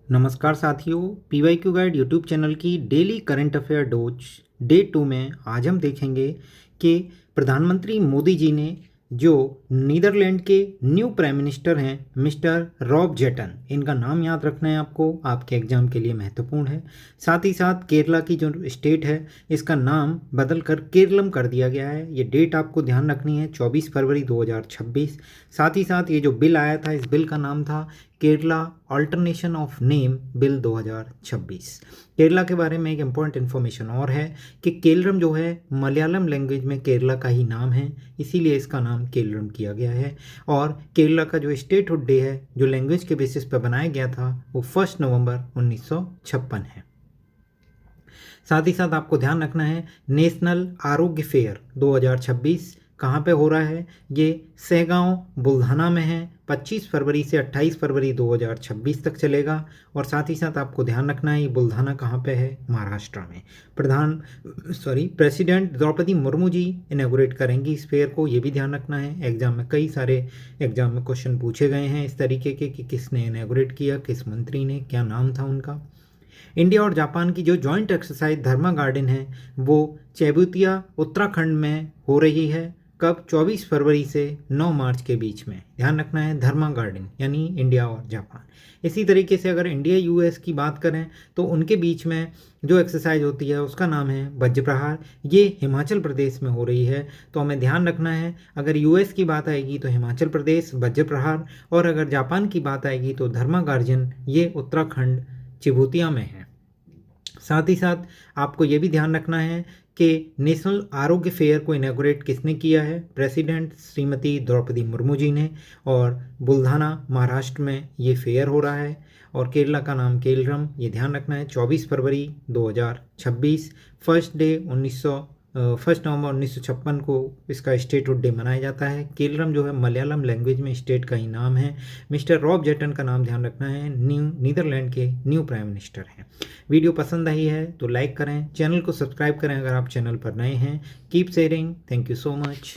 नमस्कार साथियों, PYQ guide YouTube channel की daily current affair dose day 2 में आज हम देखेंगे कि प्रधानमंत्री मोदी जी ने जो नीदरलैंड के न्यू प्राइम मिनिस्टर हैं मिस्टर रॉब जेटन, इनका नाम याद रखना है आपको, आपके एग्जाम के लिए महत्वपूर्ण है। साथ ही साथ केरला की जो स्टेट है इसका नाम बदल कर केरलम कर दिया गया है। ये डेट आपको ध्यान रखनी है 24 फरवरी 2026। साथ ही साथ ये जो बिल आया था इस बिल का नाम था Kerala alternation of name bill 2026। Kerala के बारे में एक इम्पॉर्टेंट इन्फॉर्मेशन और है कि केरलम जो है मलयालम लैंग्वेज में केरला का ही नाम है, इसीलिए इसका नाम केरलम किया गया है। और केरला का जो स्टेटहुड डे है जो लैंग्वेज के बेसिस पर बनाया गया था वो 1 नवंबर 1956 है। साथ ही साथ आपको ध्यान रखना है नेशनल आरोग्य फेयर 2026 कहाँ पे हो रहा है। ये सहगांव बुल्धाना में है। 25 फरवरी से 28 फरवरी 2026 तक चलेगा। और साथ ही साथ आपको ध्यान रखना है ये बुल्धाना कहाँ पे है, महाराष्ट्र में। प्रेसिडेंट द्रौपदी मुर्मू जी इनॉग्रेट करेंगी इस फेयर को, ये भी ध्यान रखना है। एग्जाम में कई सारे एग्जाम में क्वेश्चन पूछे गए हैं इस तरीके के कि किसने इनॉग्रेट किया, किस मंत्री ने, क्या नाम था उनका। इंडिया और जापान की जो जॉइंट एक्सरसाइज धर्मा गार्डन है वो चैबुतिया उत्तराखंड में हो रही है। कब? 24 फरवरी से 9 मार्च के बीच में। ध्यान रखना है धर्मा गार्डन यानी इंडिया और जापान। इसी तरीके से अगर इंडिया यूएस की बात करें तो उनके बीच में जो एक्सरसाइज होती है उसका नाम है वज्र प्रहार। ये हिमाचल प्रदेश में हो रही है, तो हमें ध्यान रखना है अगर यूएस की बात आएगी तो हिमाचल प्रदेश वज्र प्रहार, और अगर जापान की बात आएगी तो धर्मा गार्जन, ये उत्तराखंड चिबुतिया में है। साथ ही साथ आपको ये भी ध्यान रखना है कि नेशनल आरोग्य फेयर को इनॉग्रेट किसने किया है, प्रेसिडेंट श्रीमती द्रौपदी मुर्मू जी ने। और बुल्धाना महाराष्ट्र में ये फेयर हो रहा है और केरला का नाम केरलम, ये ध्यान रखना है। 24 फरवरी 2026 1 नवंबर 1956 को इसका स्टेटहुड डे मनाया जाता है। केरलम जो है मलयालम लैंग्वेज में स्टेट का ही नाम है। मिस्टर रॉब जेटन का नाम ध्यान रखना है, नीदरलैंड के न्यू प्राइम मिनिस्टर हैं। वीडियो पसंद आई है तो लाइक करें, चैनल को सब्सक्राइब करें अगर आप चैनल पर नए हैं। Keep sharing. Thank you so much.